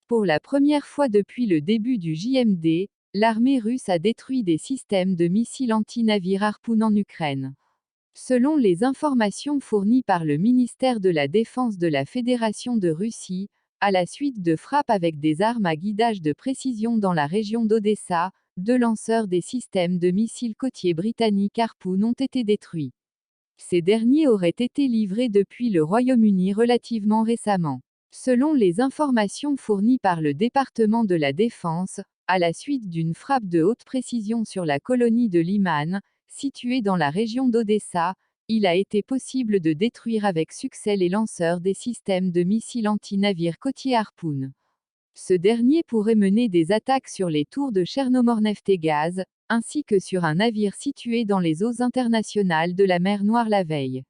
Pour la première fois depuis le début du JMD, l'armée russe a détruit des systèmes de missiles anti-navires Harpoon en Ukraine. Selon les informations fournies par le ministère de la Défense de la Fédération de Russie, à la suite de frappes avec des armes à guidage de précision dans la région d'Odessa, 2 lanceurs des systèmes de missiles côtiers britanniques Harpoon ont été détruits. Ces derniers auraient été livrés depuis le Royaume-Uni relativement récemment. Selon les informations fournies par le département de la Défense, à la suite d'une frappe de haute précision sur la colonie de Liman, située dans la région d'Odessa, il a été possible de détruire avec succès les lanceurs des systèmes de missiles anti-navires côtiers Harpoon. Ce dernier pourrait mener des attaques sur les tours de Chernomorneftgaz, ainsi que sur un navire situé dans les eaux internationales de la mer Noire la veille.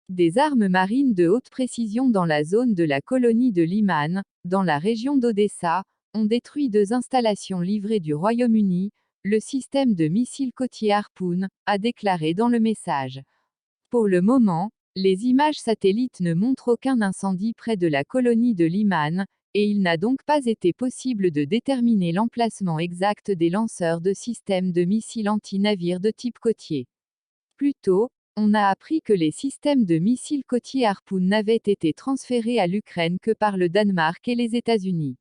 Des armes marines de haute précision dans la zone de la colonie de Liman, dans la région d'Odessa, ont détruit 2 installations livrées du Royaume-Uni, le système de missiles côtiers Harpoon, a déclaré dans le message. Pour le moment, les images satellites ne montrent aucun incendie près de la colonie de Liman, et il n'a donc pas été possible de déterminer l'emplacement exact des lanceurs de systèmes de missiles anti-navires de type côtier. Plus tôt, on a appris que les systèmes de missiles côtiers Harpoon n'avaient été transférés à l'Ukraine que par le Danemark et les États-Unis.